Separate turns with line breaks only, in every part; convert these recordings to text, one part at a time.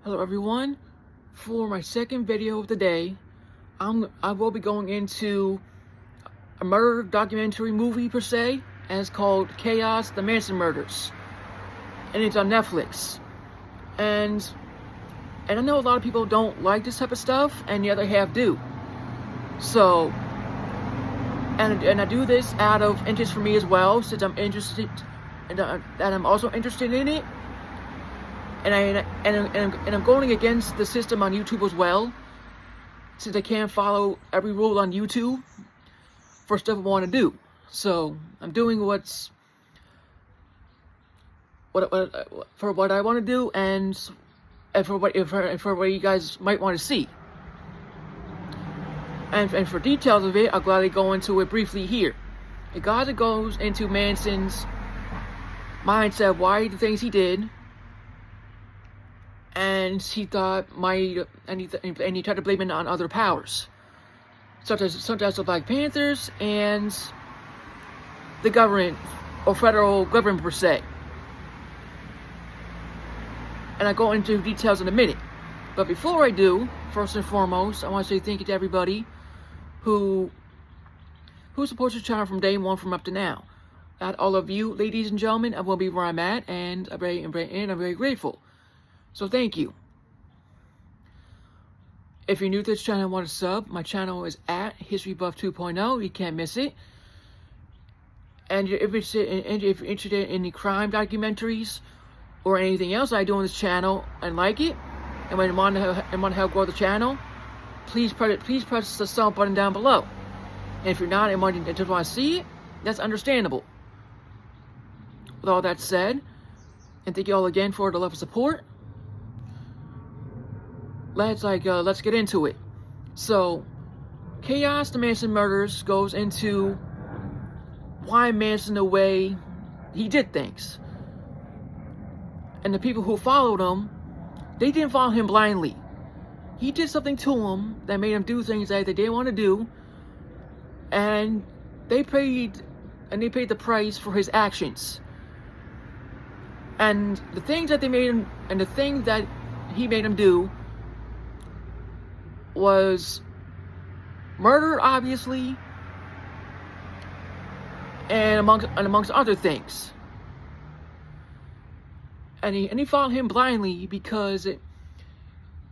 Hello everyone. For my second video of the day, I will be going into a murder documentary movie per se, and it's called Chaos: The Manson Murders, and it's on Netflix. And I know a lot of people don't like this type of stuff, and the other half do. So, and I do this out of interest for me as well, since I'm interested, and I'm also interested in it. And I'm going against the system on YouTube as well, since I can't follow every rule on YouTube for stuff I want to do. So I'm doing what I want to do, and for what you guys might want to see. And for details of it, I'll gladly go into it briefly here. It goes into Manson's mindset, why he did the things he did. And he thought and he tried to blame it on other powers, such as the Black Panthers and the government, or federal government per se. And I go into details in a minute. But before I do, first and foremost, I want to say thank you to everybody who supports the channel from day one from up to now. Not all of you, ladies and gentlemen, I will be where I'm at, and I'm very grateful. So thank you. If you're new to this channel and want to sub, my channel is at HistoryBuff 2.0. You can't miss it. And if you're interested in the crime documentaries or anything else I do on this channel and like it, and want to help grow the channel, please press the sub button down below. And if you're not and just want to see it, that's understandable. With all that said, and thank you all again for the love and support. Let's get into it. So, Chaos: The Manson Murders goes into why Manson, the way he did things. And the people who followed him, they didn't follow him blindly. He did something to him that made him do things that they didn't want to do, and they paid the price for his actions. And the things that they made him, and the thing that he made him do, was murder, obviously, and amongst other things. And he followed him blindly because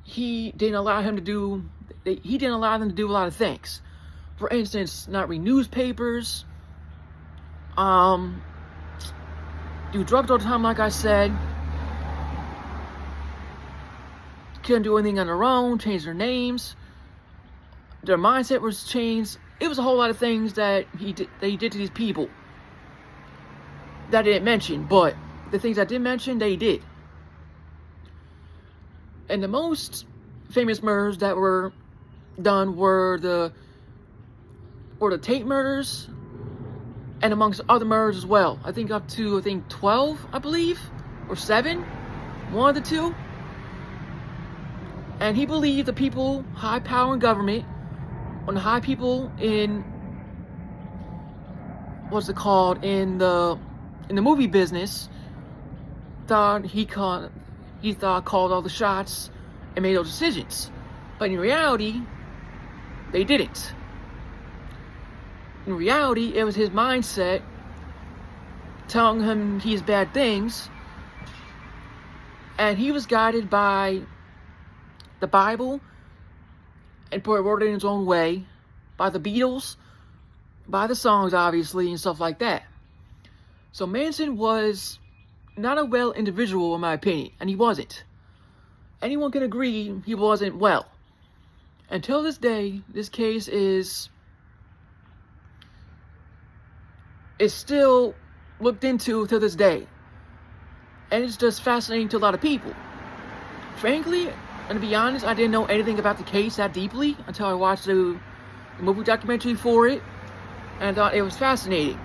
he didn't allow them to do a lot of things. For instance, not read newspapers, do drugs all the time, like I said. Couldn't do anything on their own, change their names. Their mindset was changed. It was a whole lot of things that he did to these people that I didn't mention, but the things I did mention, they did. And the most famous murders that were done were the Tate murders, and amongst other murders as well. I think up to 12, I believe, or 7, one of the two. And he believed the people, high power in government, on the high people in, in the movie business, thought he called all the shots and made those decisions. But in reality, they didn't. In reality, it was his mindset telling him he's bad things, and he was guided by the Bible, and wrote it in his own way, by the Beatles, by the songs, obviously, and stuff like that. So Manson was not a well individual, in my opinion, and he wasn't. Anyone can agree he wasn't well. Until this day, this case is still looked into to this day, and it's just fascinating to a lot of people. Frankly, and to be honest, I didn't know anything about the case that deeply until I watched the movie documentary for it, and I thought it was fascinating.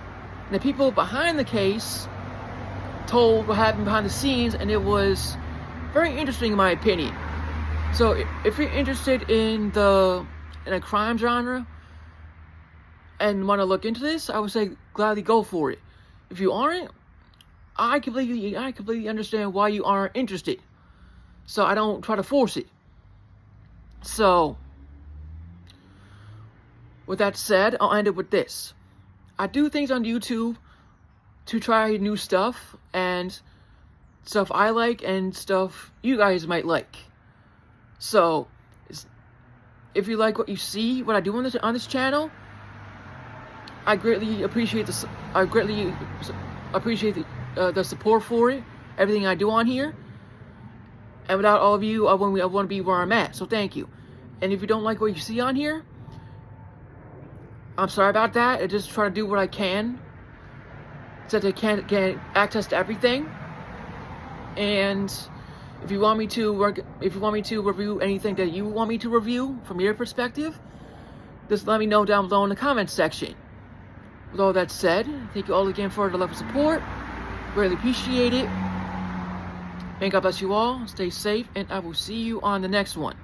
And the people behind the case told what happened behind the scenes, and it was very interesting in my opinion. So if you're interested in a crime genre and want to look into this, I would say gladly go for it. If you aren't, I completely understand why you aren't interested. so I don't try to force it. So, with that said, I'll end it with this. I do things on YouTube to try new stuff, and stuff I like and stuff you guys might like. So, if you like what you see, what I do on this channel, I greatly appreciate the support for it, everything I do on here. And without all of you, I wouldn't be where I'm at. So thank you. And if you don't like what you see on here, I'm sorry about that. I just try to do what I can, so that I can't get access to everything. And if you want me to review anything that you want me to review from your perspective, just let me know down below in the comments section. With all that said, thank you all again for the love and support. Really appreciate it. And God bless you all. Stay safe, and I will see you on the next one.